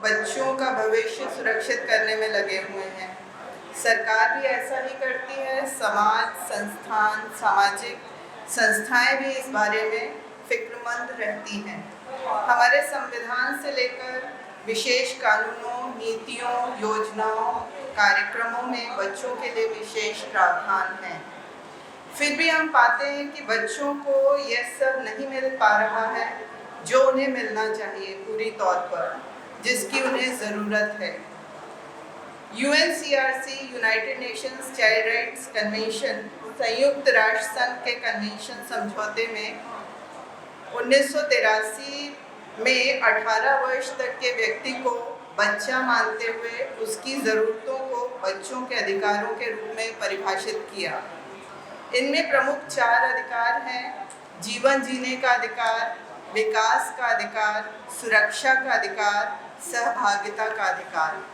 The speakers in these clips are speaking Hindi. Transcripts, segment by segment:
बच्चों का भविष्य सुरक्षित करने में लगे हुए हैं। सरकार भी ऐसा ही करती है, समाज, संस्थान, सामाजिक संस्थाएं भी इस बारे में फिक्रमंद रहती हैं। हमारे संविधान से लेकर विशेष कानूनों, नीतियों, योजनाओं, कार्यक्रमों में बच्चों के लिए विशेष प्रावधान हैं। फिर भी हम पाते हैं कि बच्चों को यह सब नहीं मिल पा रहा है जो उन्हें मिलना चाहिए पूरी तौर पर, जिसकी उन्हें ज़रूरत है। UNCRC, United Nations child rights convention, संयुक्त राष्ट्र संघ के कन्वेंशन समझौते में 1983 में 18 वर्ष तक के व्यक्ति को बच्चा मानते हुए उसकी ज़रूरतों को बच्चों के अधिकारों के रूप में परिभाषित किया। इनमें प्रमुख 4 अधिकार हैं: जीवन जीने का अधिकार, विकास का अधिकार, सुरक्षा का अधिकार, सहभागिता का अधिकार।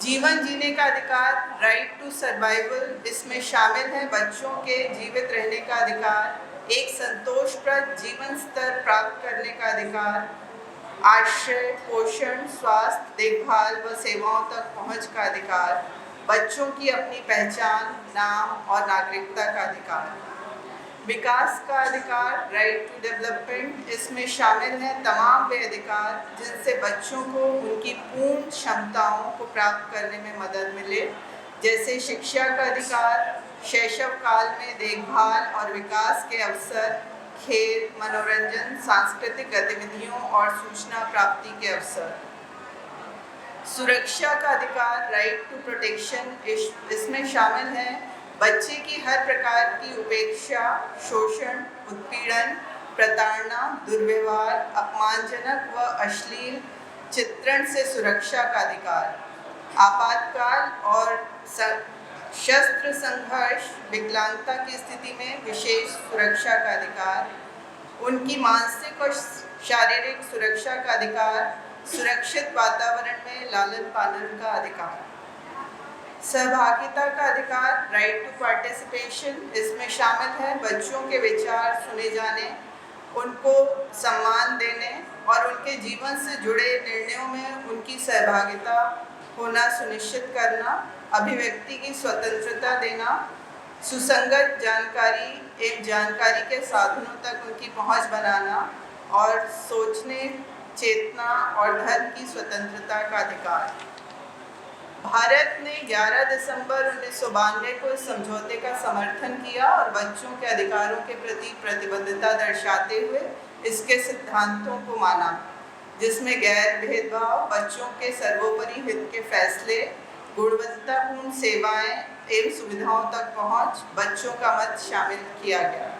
जीवन जीने का अधिकार, राइट टू सर्वाइवल, इसमें शामिल है बच्चों के जीवित रहने का अधिकार, एक संतोषप्रद जीवन स्तर प्राप्त करने का अधिकार, आश्रय, पोषण, स्वास्थ्य, देखभाल व सेवाओं तक पहुंच का अधिकार, बच्चों की अपनी पहचान, नाम और नागरिकता का अधिकार। विकास का अधिकार, राइट टू डेवलपमेंट, इसमें शामिल हैं तमाम वे अधिकार जिनसे बच्चों को उनकी पूर्ण क्षमताओं को प्राप्त करने में मदद मिले, जैसे शिक्षा का अधिकार, शैशव काल में देखभाल और विकास के अवसर, खेल, मनोरंजन, सांस्कृतिक गतिविधियों और सूचना प्राप्ति के अवसर। सुरक्षा का अधिकार, राइट टू प्रोटेक्शन, इसमें शामिल है बच्चे की हर प्रकार की उपेक्षा, शोषण, उत्पीड़न, प्रताड़ना, दुर्व्यवहार, अपमानजनक व अश्लील चित्रण से सुरक्षा का अधिकार। आपातकाल और शस्त्र संघर्ष, विकलांगता की स्थिति में विशेष सुरक्षा का अधिकार। उनकी मानसिक और शारीरिक सुरक्षा का अधिकार, सुरक्षित वातावरण में लालन पालन का अधिकार। सहभागिता का अधिकार, राइट टू पार्टिसिपेशन, इसमें शामिल है बच्चों के विचार सुने जाने, उनको सम्मान देने और उनके जीवन से जुड़े निर्णयों में उनकी सहभागिता होना सुनिश्चित करना, अभिव्यक्ति की स्वतंत्रता देना, सुसंगत जानकारी एवं जानकारी के साधनों तक उनकी पहुंच बनाना और सोचने, चेतना और धर्म की स्वतंत्रता का अधिकार। भारत ने 11 दिसंबर 1992 को इस समझौते का समर्थन किया और बच्चों के अधिकारों के प्रति प्रतिबद्धता दर्शाते हुए इसके सिद्धांतों को माना, जिसमें गैर भेदभाव, बच्चों के सर्वोपरि हित के फैसले, गुणवत्तापूर्ण सेवाएं एवं सुविधाओं तक पहुंच, बच्चों का मत शामिल किया गया।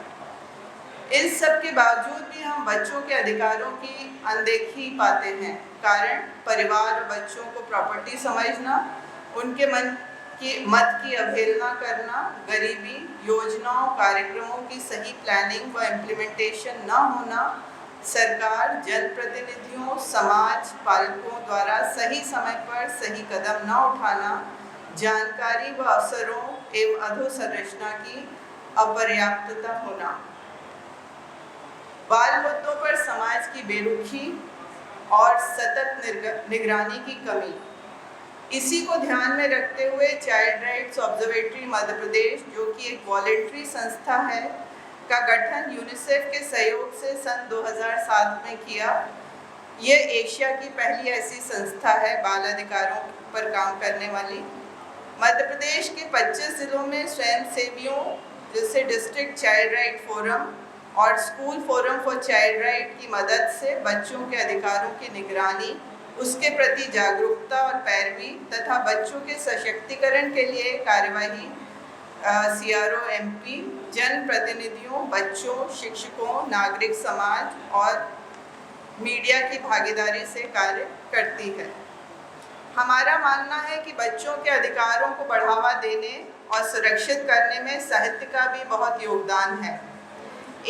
इन सब के बावजूद भी हम बच्चों के अधिकारों की अनदेखी पाते हैं। कारण परिवार और बच्चों को प्रॉपर्टी समझना, उनके मत की अवहेलना करना, गरीबी, योजनाओं, कार्यक्रमों की सही प्लानिंग व इम्प्लीमेंटेशन न होना, सरकार, जनप्रतिनिधियों, समाज, पालकों द्वारा सही समय पर सही कदम न उठाना, जानकारी व अवसरों एवं अधोसंरचना की अपर्याप्तता होना, बाल मुद्दों पर समाज की बेरुखी और सतत निगरानी की कमी। इसी को ध्यान में रखते हुए child rights observatory Madhya Pradesh, जो कि एक वॉलंटरी संस्था है, का गठन यूनिसेफ के सहयोग से सन 2007 में किया। ये एशिया की पहली ऐसी संस्था है बाल अधिकारों पर काम करने वाली। मध्य प्रदेश के 25 जिलों में स्वयंसेवियों, जैसे डिस्ट्रिक्ट चाइल्ड राइट फोरम और school forum for child right की मदद से बच्चों के अधिकारों की निगरानी, उसके प्रति जागरूकता और पैरवी तथा बच्चों के सशक्तिकरण के लिए कार्यवाही CRO MP, जन प्रतिनिधियों, बच्चों, शिक्षकों, नागरिक समाज और मीडिया की भागीदारी से कार्य करती है। हमारा मानना है कि बच्चों के अधिकारों को बढ़ावा देने और सुरक्षित करने में साहित्य का भी बहुत योगदान है।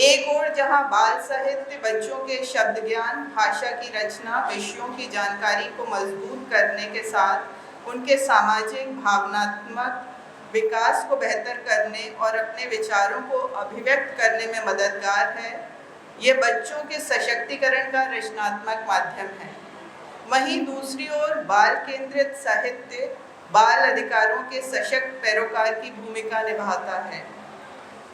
एक ओर जहां बाल साहित्य बच्चों के शब्द ज्ञान, भाषा की रचना, विषयों की जानकारी को मजबूत करने के साथ उनके सामाजिक, भावनात्मक विकास को बेहतर करने और अपने विचारों को अभिव्यक्त करने में मददगार है, ये बच्चों के सशक्तिकरण का रचनात्मक माध्यम है। वहीं दूसरी ओर बाल केंद्रित साहित्य बाल अधिकारों के सशक्त पैरोकार की भूमिका निभाता है।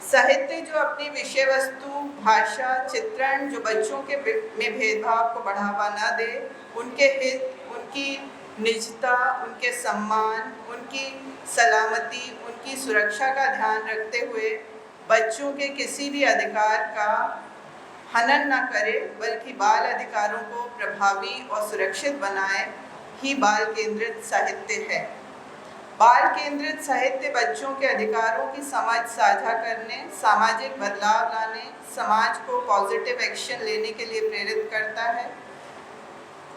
साहित्य जो अपनी विषय वस्तु, भाषा, चित्रण जो बच्चों के में भेदभाव को बढ़ावा न दे, उनके हित, उनकी निजता, उनके सम्मान, उनकी सलामती, उनकी सुरक्षा का ध्यान रखते हुए बच्चों के किसी भी अधिकार का हनन न करे, बल्कि बाल अधिकारों को प्रभावी और सुरक्षित बनाए ही बाल केंद्रित साहित्य है। बाल केंद्रित साहित्य बच्चों के अधिकारों की समझ साझा करने, सामाजिक बदलाव लाने, समाज को पॉजिटिव एक्शन लेने के लिए प्रेरित करता है।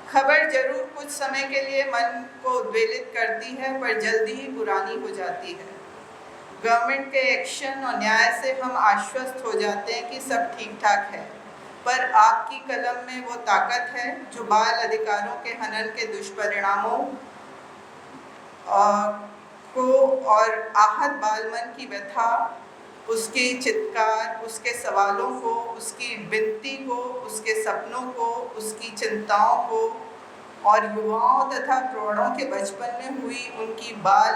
खबर जरूर कुछ समय के लिए मन को उद्वेलित करती है, पर जल्दी ही पुरानी हो जाती है। गवर्नमेंट के एक्शन और न्याय से हम आश्वस्त हो जाते हैं कि सब ठीक ठाक है, पर आपकी कलम में वो ताकत है जो बाल अधिकारों के हनन के दुष्परिणामों को और आहत बालमन की व्यथा, उसकी चित्कार, उसके सवालों को, उसकी विनती को, उसके सपनों को, उसकी चिंताओं को और युवाओं तथा प्रौढ़ों के बचपन में हुई उनकी बाल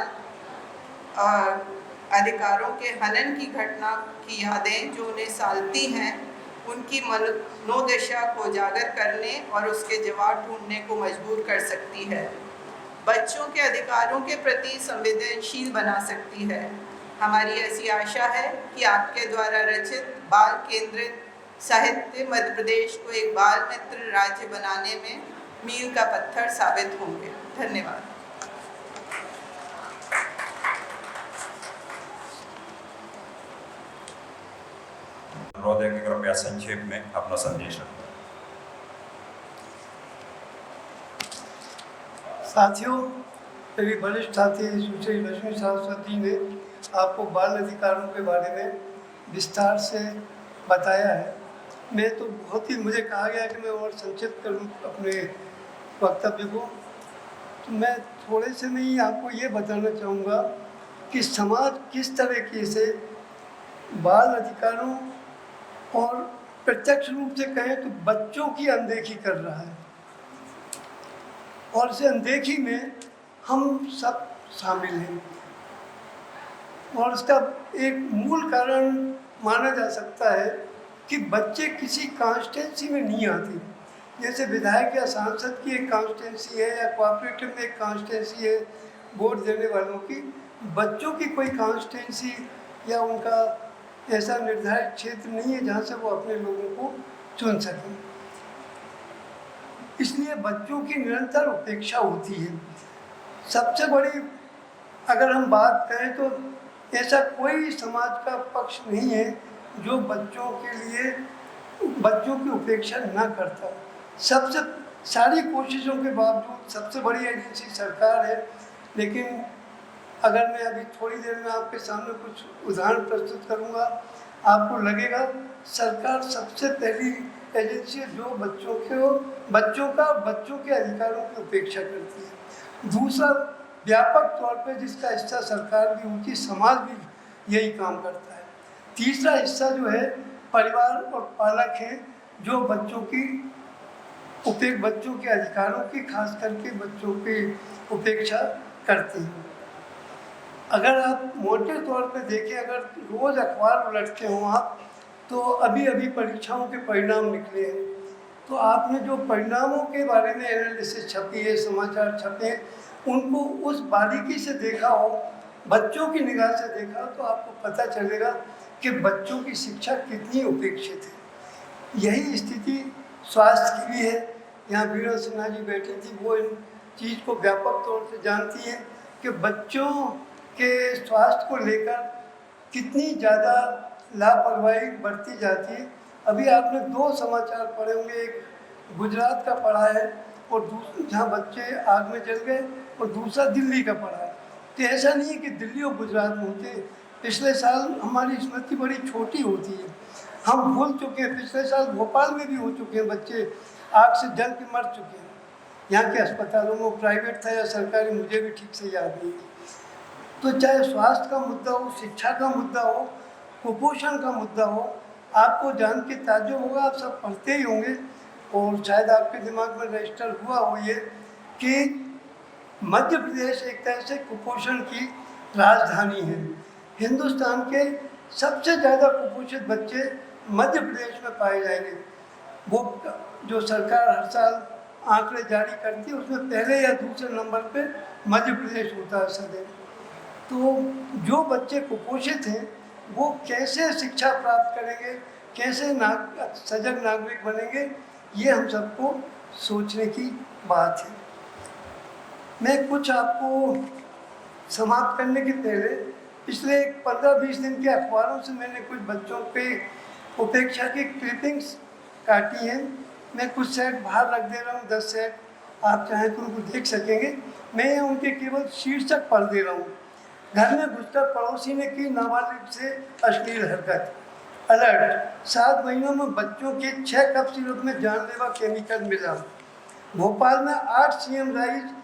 अधिकारों के हनन की घटना की यादें जो उन्हें सालती हैं, उनकी मनोदशा को उजागर करने और उसके जवाब ढूंढने को मजबूर कर सकती है। बच्चों के अधिकारों के प्रति संवेदनशील बना सकती है। हमारी ऐसी आशा है कि आपके द्वारा रचित बाल केंद्रित साहित्य मध्य प्रदेश को एक बाल मित्र राज्य बनाने में मील का पत्थर साबित होंगे। धन्यवाद। अनुरोध है कि कृपया संक्षेप में अपना संदेश रखें। साथियों, मेरी वरिष्ठ साथी सुश्री लक्ष्मी सरस्वती ने आपको बाल अधिकारों के बारे में विस्तार से बताया है। मैं तो बहुत ही, मुझे कहा गया कि मैं और संक्षिप्त करूं अपने वक्तव्य को, तो मैं थोड़े से में ही आपको ये बताना चाहूँगा कि समाज किस तरीके से बाल अधिकारों और प्रत्यक्ष रूप से कहें तो बच्चों की अनदेखी कर रहा है, और इस अनदेखी में हम सब शामिल हैं। और इसका एक मूल कारण माना जा सकता है कि बच्चे किसी कॉन्स्टिट्यूंसी में नहीं आते। जैसे विधायक या सांसद की एक कॉन्स्टिट्यूंसी है या कोऑपरेटिव में एक कॉन्स्टिट्यूंसी है वोट देने वालों की, बच्चों की कोई कॉन्स्टिट्यूंसी या उनका ऐसा निर्धारित क्षेत्र नहीं है जहाँ से वो अपने लोगों को चुन सकें। इसलिए बच्चों की निरंतर उपेक्षा होती है। सबसे बड़ी अगर हम बात करें तो ऐसा कोई समाज का पक्ष नहीं है जो बच्चों के लिए बच्चों की उपेक्षा न करता। सबसे सारी कोशिशों के बावजूद सबसे बड़ी एजेंसी सरकार है, लेकिन अगर मैं अभी थोड़ी देर में आपके सामने कुछ उदाहरण प्रस्तुत करूंगा, आपको लगेगा सरकार सबसे पहली एजेंसी है जो बच्चों के अधिकारों की उपेक्षा करती है। दूसरा, व्यापक तौर पर जिसका हिस्सा सरकार भी होती है, समाज भी यही काम करता है। तीसरा हिस्सा जो है परिवार और पालक हैं जो बच्चों के अधिकारों की, खास करके बच्चों की उपेक्षा करते हैं। अगर आप मोटे तौर पे देखें, अगर रोज़ अखबार उलटते हो आप, तो अभी अभी परीक्षाओं के परिणाम निकले हैं, तो आपने जो परिणामों के बारे में एनालिसिस छपी है, समाचार छपे, उनको उस बारीकी से देखा हो, बच्चों की निगाह से देखा, तो आपको पता चलेगा कि बच्चों की शिक्षा कितनी उपेक्षित है। यही स्थिति स्वास्थ्य की भी है। यहाँ वीणा सिन्हा जी बैठी थी, वो इन चीज़ को व्यापक तौर से जानती हैं कि बच्चों के स्वास्थ्य को लेकर कितनी ज़्यादा लापरवाही बरती जाती है। अभी आपने 2 समाचार पढ़े होंगे, एक गुजरात का पढ़ा है और जहाँ बच्चे आग में जल गए, और दूसरा दिल्ली का पढ़ा है। तो ऐसा नहीं है कि दिल्ली और गुजरात में होते। पिछले साल हमारी स्मृति बड़ी छोटी होती है, हम भूल चुके हैं। पिछले साल भोपाल में भी हो चुके हैं, बच्चे आग से जल के मर चुके हैं। यहाँ के अस्पतालों में, प्राइवेट था या सरकारी, मुझे भी ठीक से याद नहीं। तो चाहे स्वास्थ्य का मुद्दा हो, शिक्षा का मुद्दा हो, कुपोषण का मुद्दा हो, आपको जान के ताज्जुब होगा, आप सब पढ़ते ही होंगे और शायद आपके दिमाग में रजिस्टर हुआ हो ये कि मध्य प्रदेश एक तरह से कुपोषण की राजधानी है। हिंदुस्तान के सबसे ज़्यादा कुपोषित बच्चे मध्य प्रदेश में पाए जाएंगे। वो जो सरकार हर साल आंकड़े जारी करती है उसमें पहले या दूसरे नंबर पे मध्य प्रदेश होता है सदैव। तो जो बच्चे कुपोषित हैं वो कैसे शिक्षा प्राप्त करेंगे, कैसे सजग नागरिक बनेंगे, ये हम सबको सोचने की बात है। मैं कुछ आपको समाप्त करने के पहले पिछले 15-20 दिन के अखबारों से मैंने कुछ बच्चों पे उपेक्षा की क्लिपिंग्स काटी हैं। मैं कुछ सेट बाहर रख दे रहा हूँ, 10 सेट, आप चाहें तो उनको देख सकेंगे। मैं उनके केवल शीर्षक पढ़ दे रहा हूँ। घर में घुसकर पड़ोसी ने की नाबालिग से अश्लील हरकत। अलर्ट, 7 महीनों में बच्चों के 6 कप सिरप में जानलेवा केमिकल मिला। भोपाल में 8 CM राइज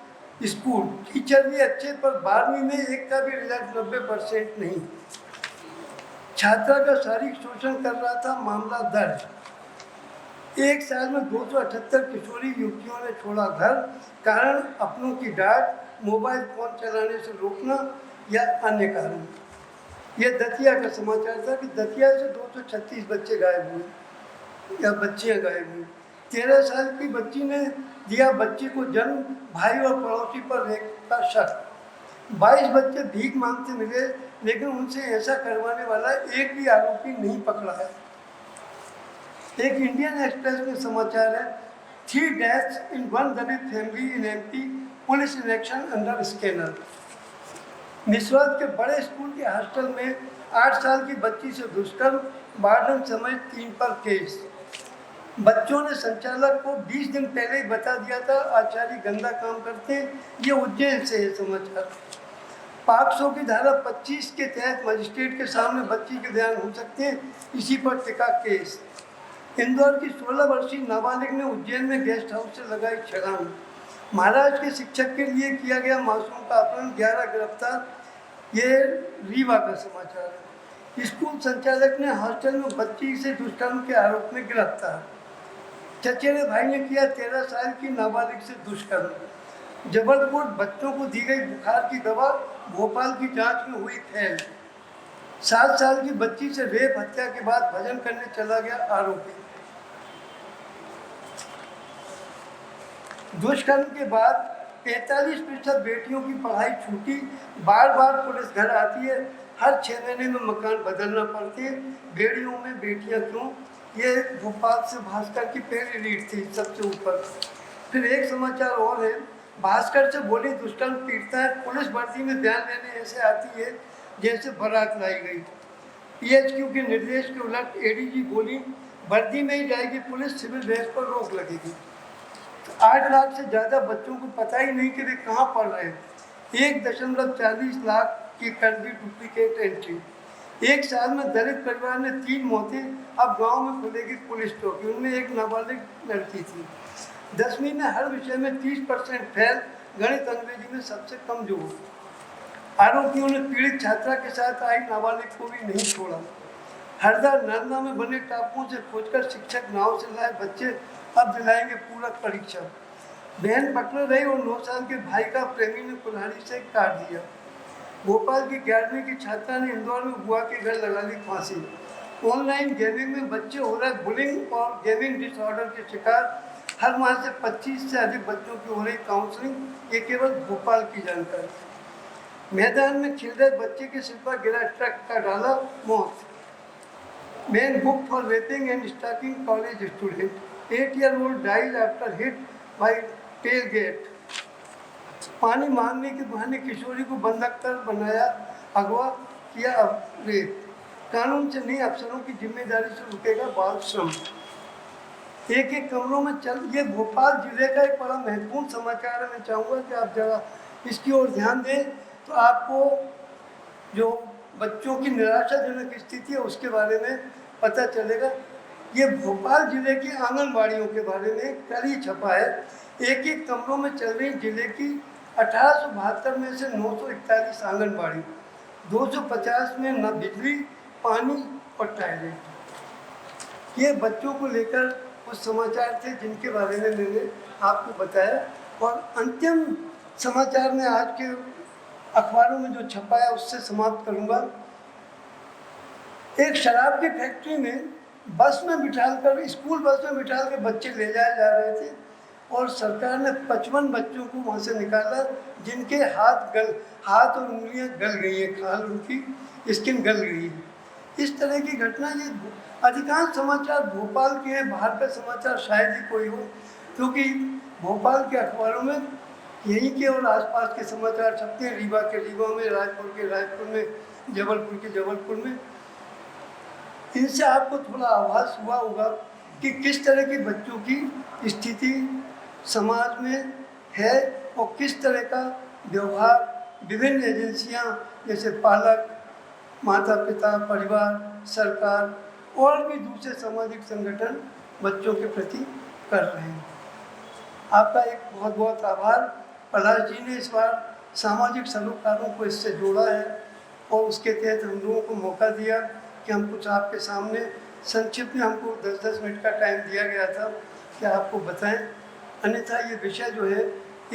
स्कूल, टीचर भी अच्छे पर 12वीं में एक का भी रिजल्ट 90% नहीं। छात्रा का शारीरिक शोषण कर रहा था, मामला दर्ज। एक साल में 278 किशोरी युवतियों ने छोड़ा घर, कारण अपनों की डांट, मोबाइल फोन चलाने से रोकना या अन्य कारण। यह दतिया का समाचार था कि दतिया से 236 बच्चे गायब हुए या बच्चियां गायब हुई। 13 साल की बच्ची ने दिया बच्ची को जन्म, भाई और पड़ोसी पर रेप का शक। 22 बच्चे भीख मांगते मिले, लेकिन उनसे ऐसा करवाने वाला एक भी आरोपी नहीं पकड़ा है। एक इंडियन एक्सप्रेस में समाचार है, 3 deaths in one Dalit family in MP, police in action under scanner. निस्वाद के बड़े स्कूल के हॉस्टल में 8 साल की बच्ची से दुष्कर्म, वार्डन समेत 3 पर केस। बच्चों ने संचालक को 20 दिन पहले ही बता दिया था आचार्य गंदा काम करते हैं। ये उज्जैन से है समाचार। पॉक्सो की धारा 25 के तहत मजिस्ट्रेट के सामने बच्ची के बयान हो सकते हैं, इसी पर टिका केस। इंदौर की 16 वर्षीय नाबालिग ने उज्जैन में गेस्ट हाउस से लगाई छलांग। महाराष्ट्र के शिक्षक के लिए किया गया मासूम का अपहरण, 11 गिरफ्तार। ये रीवा का समाचार है। स्कूल संचालक ने हॉस्टल में बच्ची से दुष्कर्म के आरोप में गिरफ्तार। चचेरे भाई ने किया 13 साल की नाबालिग से दुष्कर्म। जबलपुर, बच्चों को दी गई बुखार की दवा, भोपाल की जांच में हुई फेल। 7 साल की बच्ची से रेप, हत्या के बाद भजन करने चला गया आरोपी। दुष्कर्म के बाद 45% बेटियों की पढ़ाई छूटी, बार बार पुलिस घर आती है, हर 6 महीने में मकान बदलना पड़ते हैं, बेड़ियों में बेटियां क्यों। ये भोपाल से भास्कर की पहली लीड थी सबसे ऊपर। फिर एक समाचार और है, भास्कर से बोली दुष्कर्म पीड़ता है, पुलिस वर्दी में ध्यान देने ऐसे आती है जैसे बारात लाई गई। PHQ के निर्देश के उलट ADG बोली वर्दी में ही जाएगी पुलिस, सिविल ड्रेस पर रोक लगेगी। 8 लाख से ज़्यादा बच्चों को पता ही नहीं कि वे कहाँ पढ़ रहे हैं। 1.40 लाख की कर दी डुप्लीकेट एंट्री। एक साल में दलित परिवार ने 3 मौतें, अब गांव में खुलेगी पुलिस चौकी। उनमें एक नाबालिग लड़की थी। 10वीं में हर विषय में 30% फेल, गणित अंग्रेजी में सबसे कमजोर। आरोपियों ने पीड़ित छात्रा के साथ आई नाबालिग को भी नहीं छोड़ा। हरदा, नर्मदा में बने टापुओं से खोजकर शिक्षक नाव से लाए बच्चे, अब दिलाएंगे पूरक परीक्षा। बहन पकड़ रही और 9 साल के भाई का प्रेमी ने कुल्हाड़ी से काट दिया। भोपाल की 11वीं की छात्रा ने इंदौर में बुआ के घर लगा ली फांसी। ऑनलाइन गेमिंग में बच्चे हो रहे बुलिंग और गेमिंग डिसऑर्डर के शिकार। हर माह से 25 से अधिक बच्चों की हो रही काउंसलिंग। ये केवल भोपाल की जानकारी। मैदान में खेल रहे बच्चे के सिर पर गिरा ट्रक का डाला, मौत। Man book for raping and stalking college student, 8-year-old died after hit by tailgate। पानी मांगने के बहाने किशोरी को बंधक कर बनाया, अगवा किया, रेप। कानून से नहीं, अफसरों की जिम्मेदारी से रुकेगा बाल श्रम। एक कमरों में चल, ये भोपाल जिले का एक बड़ा महत्वपूर्ण समाचार है। मैं चाहूँगा कि आप जरा इसकी ओर ध्यान दें तो आपको जो बच्चों की निराशाजनक स्थिति है उसके बारे में पता चलेगा। ये भोपाल जिले की आंगनबाड़ियों के बारे में कल ही छपा है। एक कमरों में चल रही जिले की 1872 में से 941 आंगनबाड़ी, 250 में न बिजली, पानी और टॉयलेट। ये बच्चों को लेकर कुछ समाचार थे जिनके बारे में मैंने आपको बताया। और अंतिम समाचार में आज के अखबारों में जो छपा है उससे समाप्त करूंगा। एक शराब की फैक्ट्री में बस में बिठाकर, स्कूल बस में बिठा के बच्चे ले जाए जा रहे थे और सरकार ने 55 बच्चों को वहाँ से निकाला जिनके हाथ और उंगलियाँ गल गई हैं, खाल उनकी स्किन गल गई है। इस तरह की घटना, ये अधिकांश समाचार भोपाल के हैं, बाहर का समाचार शायद ही कोई हो, क्योंकि भोपाल के अखबारों में यहीं के और आसपास के समाचार छपते हैं, रीवा के रीवा में, रायपुर के रायपुर में, जबलपुर के जबलपुर में। इनसे आपको थोड़ा आभास हुआ होगा कि किस तरह के बच्चों की स्थिति समाज में है और किस तरह का व्यवहार विभिन्न एजेंसियां जैसे पालक, माता पिता, परिवार, सरकार और भी दूसरे सामाजिक संगठन बच्चों के प्रति कर रहे हैं। आपका एक बहुत बहुत आभार। पलाश जी ने इस बार सामाजिक सरोकारों को इससे जोड़ा है और उसके तहत हम लोगों को मौका दिया कि हम कुछ आपके सामने संक्षिप्त में, हमको 10-10 मिनट का टाइम दिया गया था कि आपको बताएं। अन्यथा ये विषय जो है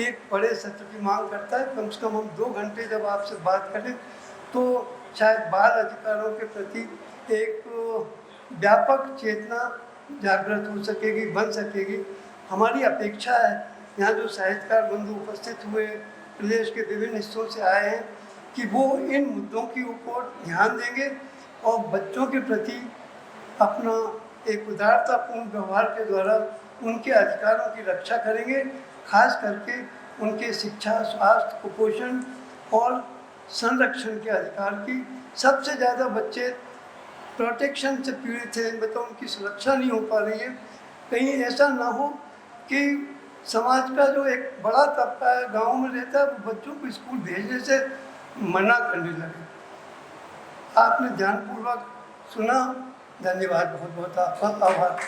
एक बड़े सत्र की मांग करता है। कम से कम हम 2 घंटे जब आपसे बात करें तो शायद बाल अधिकारों के प्रति एक व्यापक चेतना जागृत हो सकेगी, बन सकेगी। हमारी अपेक्षा है, यहाँ जो साहित्यकार बंधु उपस्थित हुए, प्रदेश के विभिन्न हिस्सों से आए हैं, कि वो इन मुद्दों की ऊपर ध्यान देंगे और बच्चों के प्रति अपना एक उदारतापूर्ण व्यवहार के द्वारा उनके अधिकारों की रक्षा करेंगे, खास करके उनके शिक्षा, स्वास्थ्य, कुपोषण और संरक्षण के अधिकार की। सबसे ज़्यादा बच्चे प्रोटेक्शन से पीड़ित हैं, मतलब उनकी सुरक्षा नहीं हो पा रही है। कहीं ऐसा ना हो कि समाज का जो एक बड़ा तबका है, गाँव में रहता है, वो बच्चों को स्कूल भेजने से मना करने लगे। आपने ध्यानपूर्वक सुना, धन्यवाद, बहुत बहुत आपका आभार।